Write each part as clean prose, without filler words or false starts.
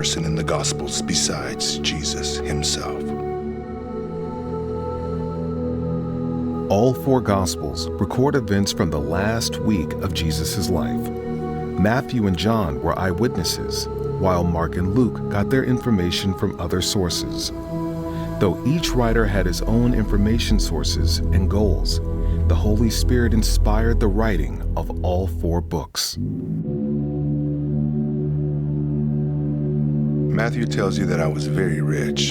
person in the Gospels besides Jesus himself. All four Gospels record events from the last week of Jesus' life. Matthew and John were eyewitnesses, while Mark and Luke got their information from other sources. Though each writer had his own information sources and goals, the Holy Spirit inspired the writing of all four books. Matthew tells you that I was very rich,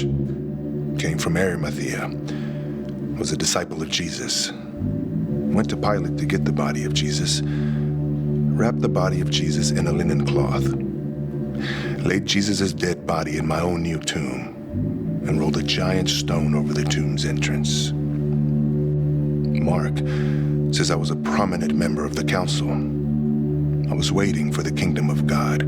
came from Arimathea, was a disciple of Jesus, went to Pilate to get the body of Jesus, wrapped the body of Jesus in a linen cloth, laid Jesus' dead body in my own new tomb, and rolled a giant stone over the tomb's entrance. Mark says I was a prominent member of the council. I was waiting for the kingdom of God.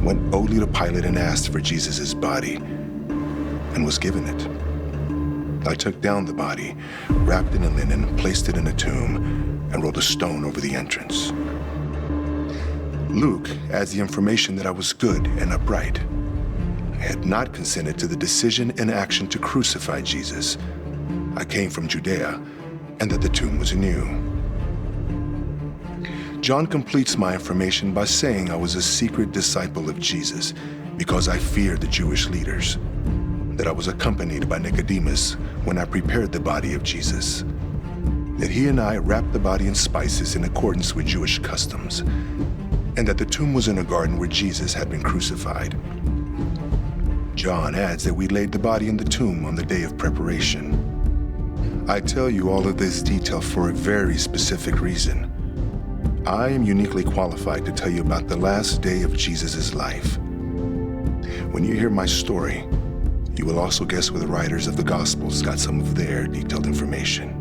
Went boldly to Pilate and asked for Jesus' body, and was given it. I took down the body, wrapped it in linen, placed it in a tomb, and rolled a stone over the entrance. Luke adds the information that I was good and upright. I had not consented to the decision and action to crucify Jesus. I came from Judea, and that the tomb was new. John completes my information by saying I was a secret disciple of Jesus because I feared the Jewish leaders, that I was accompanied by Nicodemus when I prepared the body of Jesus, that he and I wrapped the body in spices in accordance with Jewish customs, and that the tomb was in a garden where Jesus had been crucified. John adds that we laid the body in the tomb on the day of preparation. I tell you all of this detail for a very specific reason. I am uniquely qualified to tell you about the last day of Jesus' life. When you hear my story, you will also guess where the writers of the Gospels got some of their detailed information.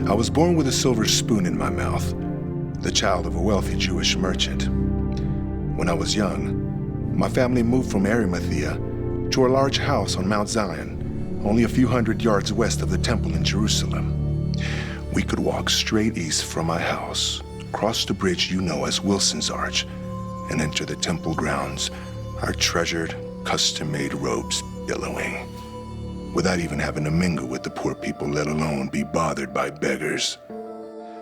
I was born with a silver spoon in my mouth, the child of a wealthy Jewish merchant. When I was young, my family moved from Arimathea to a large house on Mount Zion, only a few hundred yards west of the temple in Jerusalem. We could walk straight east from my house, cross the bridge you know as Wilson's Arch, and enter the temple grounds, our treasured, custom-made robes billowing, without even having to mingle with the poor people, let alone be bothered by beggars.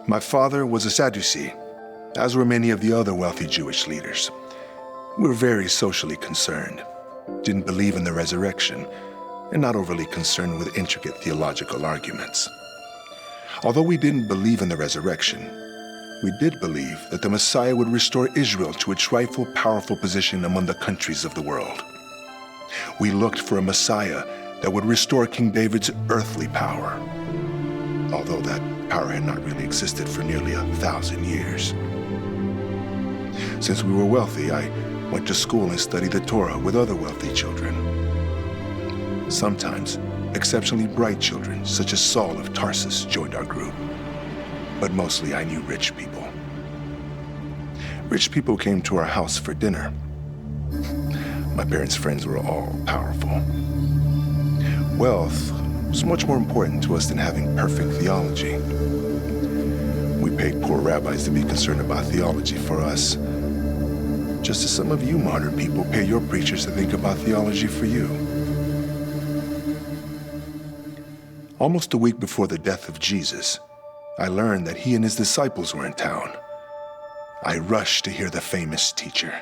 My father was a Sadducee, as were many of the other wealthy Jewish leaders. We were very socially concerned, didn't believe in the resurrection, and not overly concerned with intricate theological arguments. Although we didn't believe in the resurrection, we did believe that the Messiah would restore Israel to its rightful, powerful position among the countries of the world. We looked for a Messiah that would restore King David's earthly power, although that power had not really existed for nearly 1,000 years. Since we were wealthy, I went to school and studied the Torah with other wealthy children. Sometimes, exceptionally bright children, such as Saul of Tarsus, joined our group. But mostly I knew rich people. Rich people came to our house for dinner. My parents' friends were all powerful. Wealth was much more important to us than having perfect theology. We paid poor rabbis to be concerned about theology for us, just as some of you modern people pay your preachers to think about theology for you. Almost a week before the death of Jesus, I learned that he and his disciples were in town. I rushed to hear the famous teacher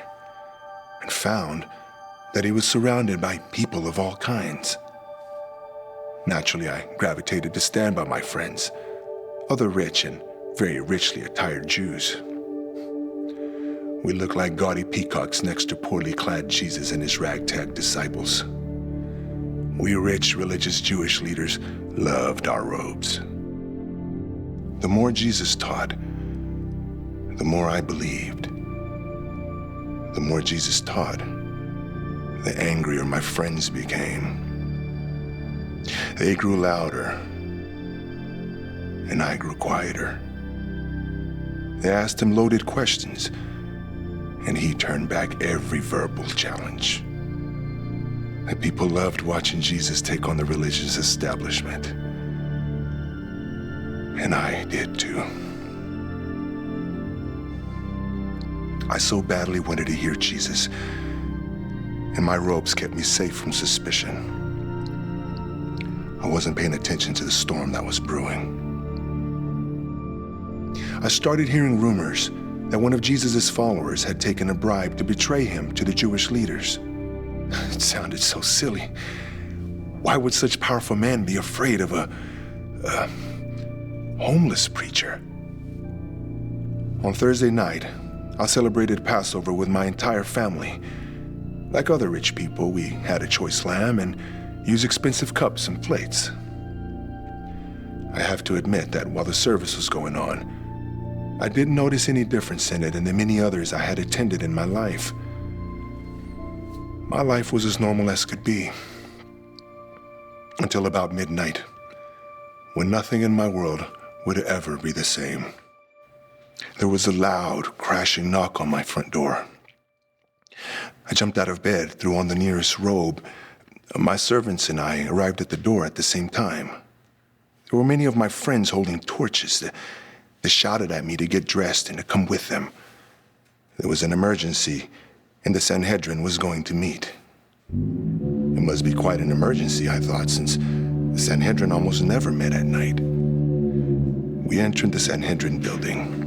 and found that he was surrounded by people of all kinds. Naturally, I gravitated to stand by my friends, other rich and very richly attired Jews. We looked like gaudy peacocks next to poorly clad Jesus and his ragtag disciples. We rich, religious Jewish leaders loved our robes. The more Jesus taught, the more I believed. The more Jesus taught, the angrier my friends became. They grew louder, and I grew quieter. They asked him loaded questions, and he turned back every verbal challenge. The people loved watching Jesus take on the religious establishment. And I did too. I so badly wanted to hear Jesus and my robes kept me safe from suspicion. I wasn't paying attention to the storm that was brewing. I started hearing rumors that one of Jesus' followers had taken a bribe to betray him to the Jewish leaders. It sounded so silly. Why would such powerful men be afraid of a homeless preacher? On Thursday night, I celebrated Passover with my entire family. Like other rich people, we had a choice lamb and used expensive cups and plates. I have to admit that while the service was going on, I didn't notice any difference in it than the many others I had attended in my life. My life was as normal as could be. Until about midnight, when nothing in my world would ever be the same. There was a loud, crashing knock on my front door. I jumped out of bed, threw on the nearest robe. My servants and I arrived at the door at the same time. There were many of my friends holding torches. They shouted at me to get dressed and to come with them. There was an emergency, and the Sanhedrin was going to meet. It must be quite an emergency, I thought, since the Sanhedrin almost never met at night. We entered the Sanhedrin building.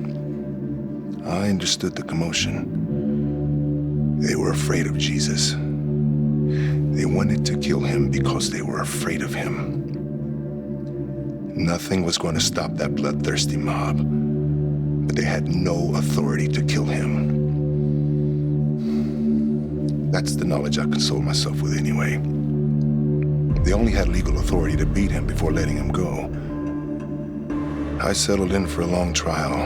I understood the commotion. They were afraid of Jesus. They wanted to kill him because they were afraid of him. Nothing was going to stop that bloodthirsty mob, but they had no authority to kill him. That's the knowledge I console myself with anyway. They only had legal authority to beat him before letting him go. I settled in for a long trial,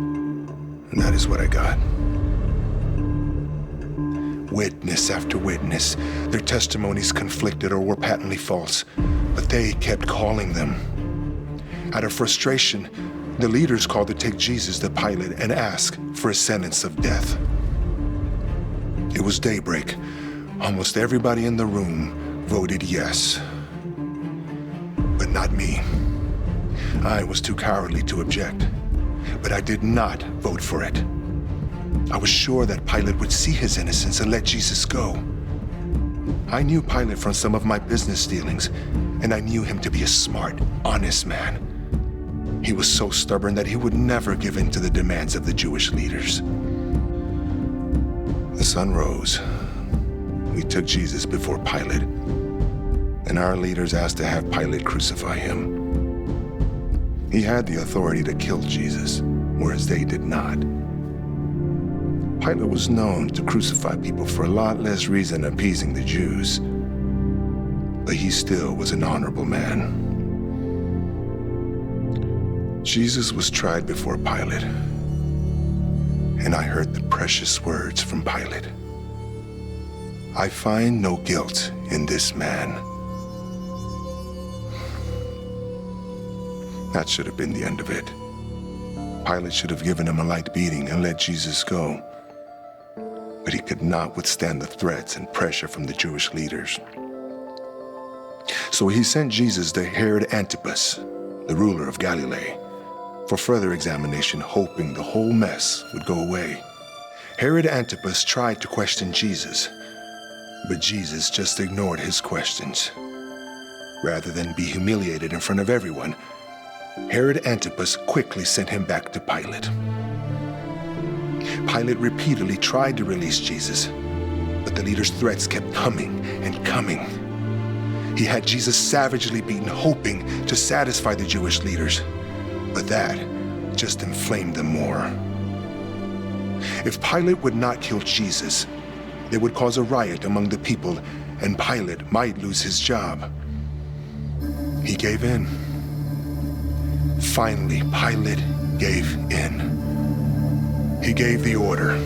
and that is what I got. Witness after witness, their testimonies conflicted or were patently false, but they kept calling them. Out of frustration, the leaders called to take Jesus to Pilate and ask for a sentence of death. It was daybreak. Almost everybody in the room voted yes. But not me. I was too cowardly to object, but I did not vote for it. I was sure that Pilate would see his innocence and let Jesus go. I knew Pilate from some of my business dealings, and I knew him to be a smart, honest man. He was so stubborn that he would never give in to the demands of the Jewish leaders. The sun rose. We took Jesus before Pilate, and our leaders asked to have Pilate crucify him. He had the authority to kill Jesus, whereas they did not. Pilate was known to crucify people for a lot less reason than appeasing the Jews, but he still was an honorable man. Jesus was tried before Pilate, and I heard the precious words from Pilate. I find no guilt in this man. That should have been the end of it. Pilate should have given him a light beating and let Jesus go. But he could not withstand the threats and pressure from the Jewish leaders. So he sent Jesus to Herod Antipas, the ruler of Galilee, for further examination, hoping the whole mess would go away. Herod Antipas tried to question Jesus, but Jesus just ignored his questions. Rather than be humiliated in front of everyone, Herod Antipas quickly sent him back to Pilate. Pilate repeatedly tried to release Jesus, but the leader's threats kept coming and coming. He had Jesus savagely beaten, hoping to satisfy the Jewish leaders, but that just inflamed them more. If Pilate would not kill Jesus, they would cause a riot among the people, and Pilate might lose his job. He gave in. Finally, Pilate gave in. He gave the order.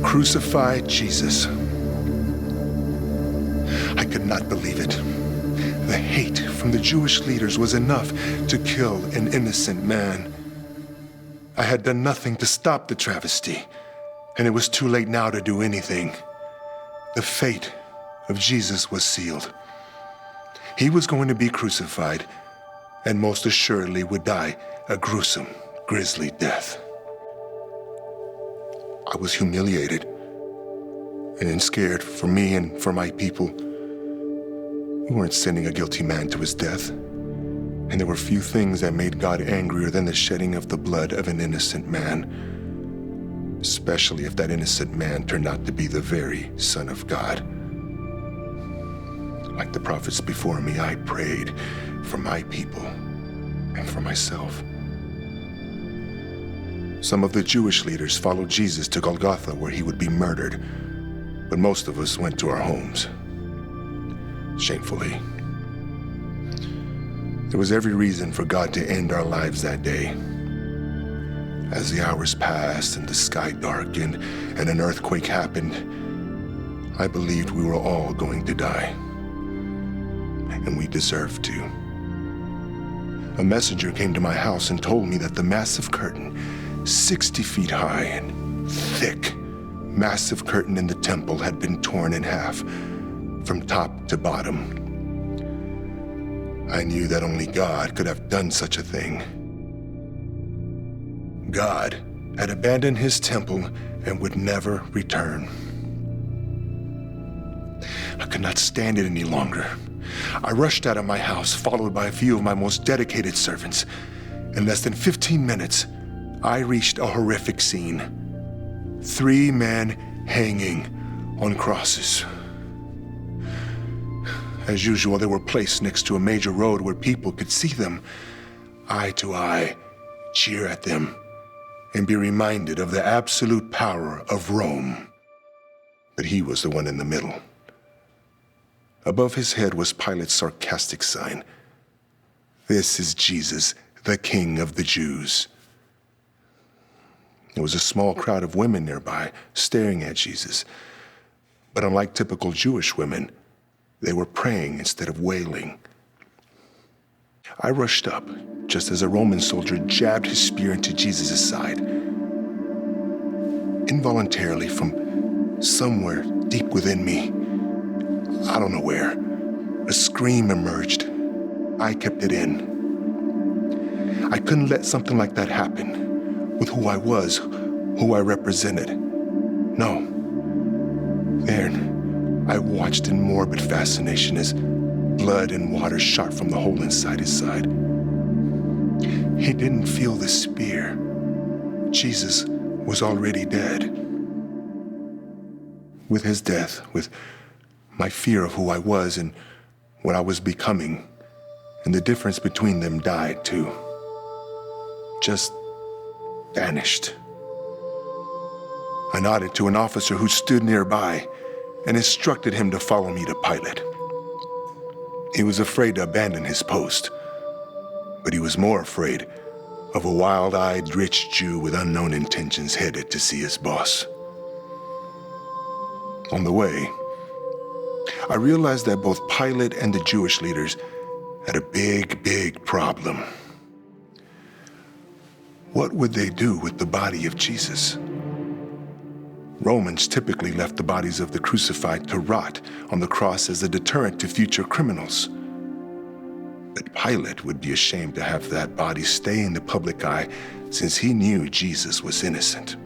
Crucify Jesus. I could not believe it. The hate from the Jewish leaders was enough to kill an innocent man. I had done nothing to stop the travesty, and it was too late now to do anything. The fate of Jesus was sealed. He was going to be crucified, and most assuredly would die a gruesome, grisly death. I was humiliated, and scared for me and for my people. We weren't sending a guilty man to his death, and there were few things that made God angrier than the shedding of the blood of an innocent man, especially if that innocent man turned out to be the very Son of God. Like the prophets before me, I prayed for my people and for myself. Some of the Jewish leaders followed Jesus to Golgotha, where he would be murdered, but most of us went to our homes. Shamefully. There was every reason for God to end our lives that day. As the hours passed and the sky darkened and an earthquake happened, I believed we were all going to die. And we deserved to. A messenger came to my house and told me that the massive curtain, 60 feet high and thick, massive curtain in the temple had been torn in half from top to bottom. I knew that only God could have done such a thing. God had abandoned his temple and would never return. I could not stand it any longer. I rushed out of my house, followed by a few of my most dedicated servants. In less than 15 minutes, I reached a horrific scene. 3 men hanging on crosses. As usual, they were placed next to a major road where people could see them, eye to eye, cheer at them, and be reminded of the absolute power of Rome. But he was the one in the middle. Above his head was Pilate's sarcastic sign. "This is Jesus, the King of the Jews." There was a small crowd of women nearby, staring at Jesus. But unlike typical Jewish women, they were praying instead of wailing. I rushed up, just as a Roman soldier jabbed his spear into Jesus' side. Involuntarily, from somewhere deep within me, I don't know where, a scream emerged. I kept it in. I couldn't let something like that happen with who I was, who I represented. No. Then, I watched in morbid fascination as blood and water shot from the hole inside his side. He didn't feel the spear. Jesus was already dead. With his death, with my fear of who I was and what I was becoming, and the difference between them died too. Just vanished. I nodded to an officer who stood nearby and instructed him to follow me to Pilate. He was afraid to abandon his post, but he was more afraid of a wild-eyed rich Jew with unknown intentions headed to see his boss. On the way, I realized that both Pilate and the Jewish leaders had a big problem. What would they do with the body of Jesus? Romans typically left the bodies of the crucified to rot on the cross as a deterrent to future criminals. But Pilate would be ashamed to have that body stay in the public eye since he knew Jesus was innocent.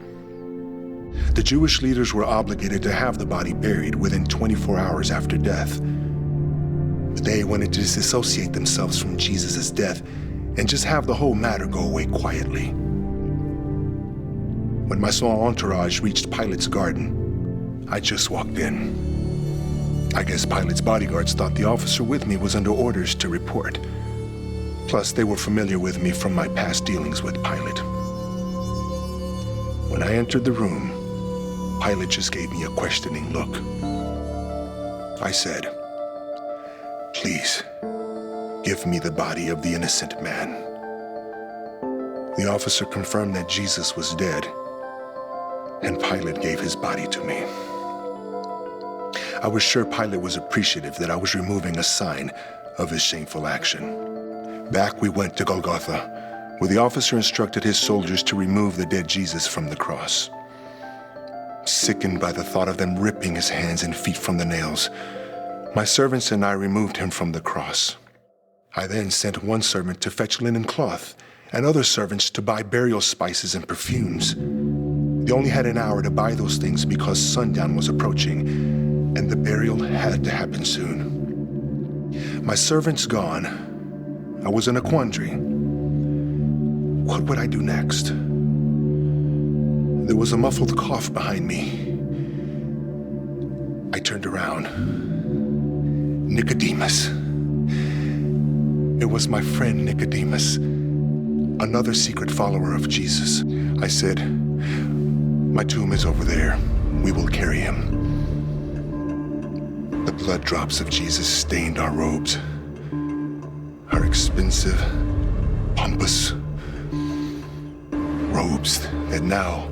The Jewish leaders were obligated to have the body buried within 24 hours after death. But they wanted to disassociate themselves from Jesus' death and just have the whole matter go away quietly. When my small entourage reached Pilate's garden, I just walked in. I guess Pilate's bodyguards thought the officer with me was under orders to report. Plus, they were familiar with me from my past dealings with Pilate. When I entered the room, Pilate just gave me a questioning look. I said, "Please, give me the body of the innocent man." The officer confirmed that Jesus was dead, and Pilate gave his body to me. I was sure Pilate was appreciative that I was removing a sign of his shameful action. Back we went to Golgotha, where the officer instructed his soldiers to remove the dead Jesus from the cross. Sickened by the thought of them ripping his hands and feet from the nails, my servants and I removed him from the cross. I then sent one servant to fetch linen cloth and other servants to buy burial spices and perfumes. They only had an hour to buy those things because sundown was approaching, and the burial had to happen soon. My servants gone, I was in a quandary. What would I do next? There was a muffled cough behind me. I turned around. Nicodemus. It was my friend Nicodemus, another secret follower of Jesus. I said, "My tomb is over there. We will carry him." The blood drops of Jesus stained our robes, our expensive, pompous robes that now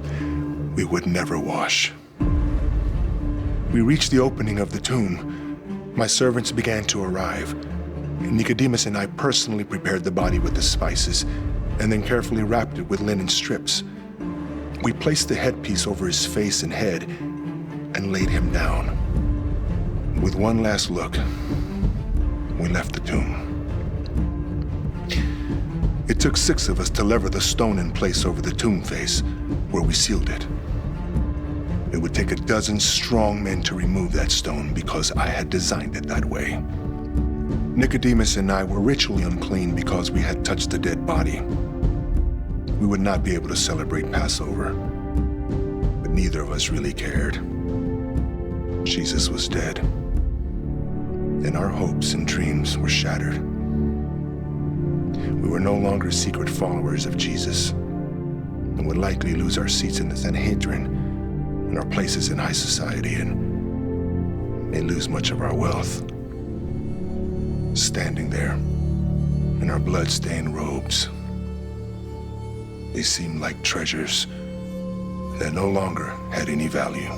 we would never wash. We reached the opening of the tomb. My servants began to arrive. Nicodemus and I personally prepared the body with the spices and then carefully wrapped it with linen strips. We placed the headpiece over his face and head and laid him down. With one last look, we left the tomb. It took 6 of us to lever the stone in place over the tomb face, where we sealed it. It would take a dozen strong men to remove that stone because I had designed it that way. Nicodemus and I were ritually unclean because we had touched a dead body. We would not be able to celebrate Passover, but neither of us really cared. Jesus was dead, and our hopes and dreams were shattered. We were no longer secret followers of Jesus, and would likely lose our seats in the Sanhedrin and our places in high society, and may lose much of our wealth. Standing there in our blood-stained robes, they seemed like treasures that no longer had any value.